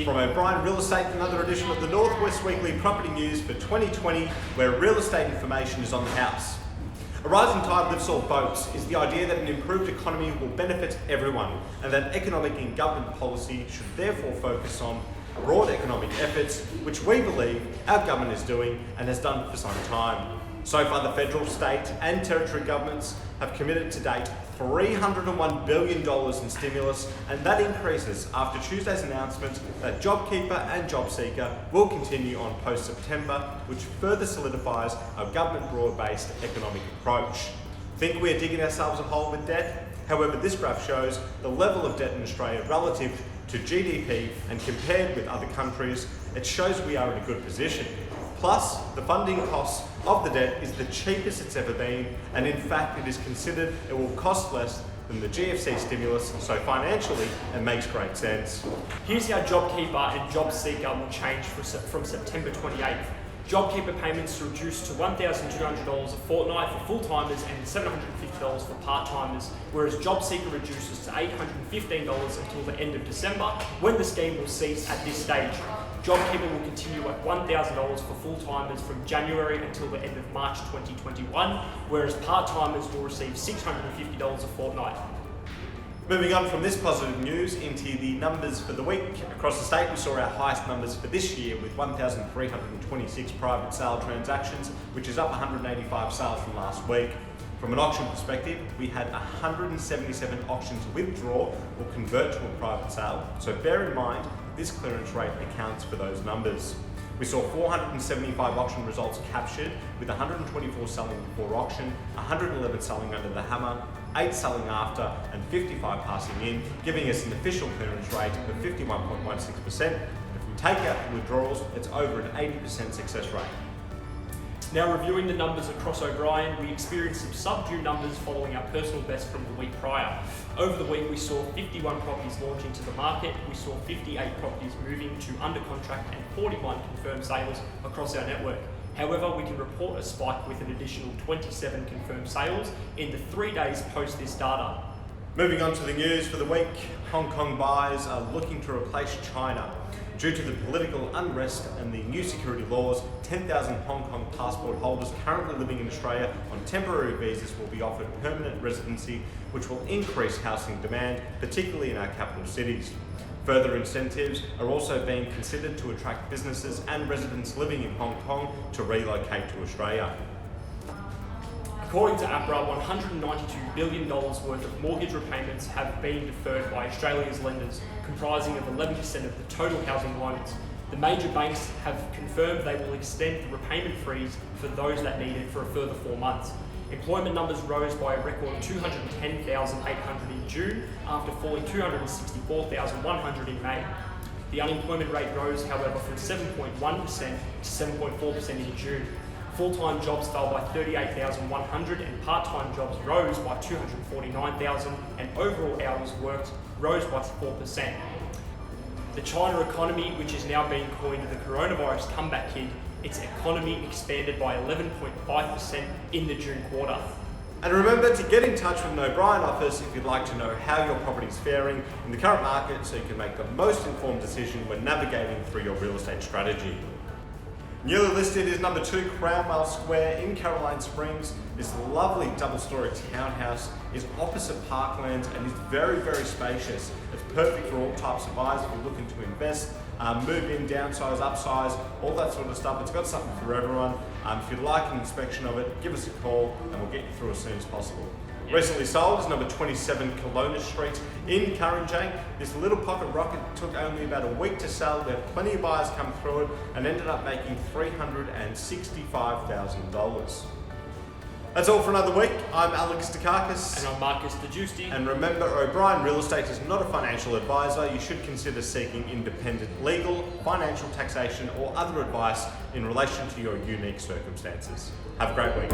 Degiusti. From O'Brien Real Estate, another edition of the Northwest Weekly Property News for 2020, where real estate information is on the house. A rising tide lifts all boats is the idea that an improved economy will benefit everyone, and that economic and government policy should therefore focus on broad economic efforts, which we believe our government is doing and has done for some time. So far, the federal, state and territory governments have committed to date $301 billion in stimulus, and that increases after Tuesday's announcement that JobKeeper and JobSeeker will continue on post-September, which further solidifies our government broad-based economic approach. Think we're digging ourselves a hole with debt? However, this graph shows the level of debt in Australia relative to GDP, and compared with other countries, it shows we are in a good position. Plus, the funding cost of the debt is the cheapest it's ever been, and in fact it is considered it will cost less than the GFC stimulus, so financially it makes great sense. Here's how JobKeeper and JobSeeker will change from September 28th. JobKeeper payments reduced to $1,200 a fortnight for full-timers and $750 for part-timers, whereas JobSeeker reduces to $815 until the end of December, when the scheme will cease at this stage. JobKeeper will continue at $1,000 for full-timers from January until the end of March 2021, whereas part-timers will receive $650 a fortnight. Moving on from this positive news into the numbers for the week. Across the state, we saw our highest numbers for this year with 1,326 private sale transactions, which is up 185 sales from last week. From an auction perspective, we had 177 auctions withdraw or convert to a private sale, so bear in mind this clearance rate accounts for those numbers. We saw 475 auction results captured, with 124 selling before auction, 111 selling under the hammer, 8 selling after, and 55 passing in, giving us an official clearance rate of 51.16%. If we take out the withdrawals, it's over an 80% success rate. Now reviewing the numbers across O'Brien, we experienced some subdued numbers following our personal best from the week prior. Over the week, we saw 51 properties launch into the market, we saw 58 properties moving to under contract and 41 confirmed sales across our network. However, we can report a spike with an additional 27 confirmed sales in the 3 days post this data. Moving on to the news for the week, Hong Kong buyers are looking to replace China. Due to the political unrest and the new security laws, 10,000 Hong Kong passport holders currently living in Australia on temporary visas will be offered permanent residency, which will increase housing demand, particularly in our capital cities. Further incentives are also being considered to attract businesses and residents living in Hong Kong to relocate to Australia. According to APRA, $192 billion worth of mortgage repayments have been deferred by Australia's lenders, comprising of 11% of the total housing loans. The major banks have confirmed they will extend the repayment freeze for those that need it for a further 4 months. Employment numbers rose by a record 210,800 in June, after falling 264,100 in May. The unemployment rate rose, however, from 7.1% to 7.4% in June. Full-time jobs fell by 38,100 and part-time jobs rose by 249,000, and overall hours worked rose by 4%. The China economy, which is now being coined the coronavirus comeback kid, its economy expanded by 11.5% in the June quarter. And remember to get in touch with an O'Brien office if you'd like to know how your property is faring in the current market, so you can make the most informed decision when navigating through your real estate strategy. Newly listed is number 2 Crownwell Square in Caroline Springs. This lovely double-storey townhouse is opposite Parklands and is very, very spacious. It's perfect for all types of buyers if you're looking to invest, move in, downsize, upsize, all that sort of stuff. It's got something for everyone. If you'd like an inspection of it, give us a call and we'll get you through as soon as possible. Recently sold is number 27 Kelowna Street in Kurrajong. This little pocket rocket took only about a week to sell. We had plenty of buyers come through it and ended up making $365,000. That's all for another week. I'm Alex Dacakis. And I'm Marcus Degiusti. And remember, O'Brien Real Estate is not a financial advisor. You should consider seeking independent legal, financial, taxation or other advice in relation to your unique circumstances. Have a great week.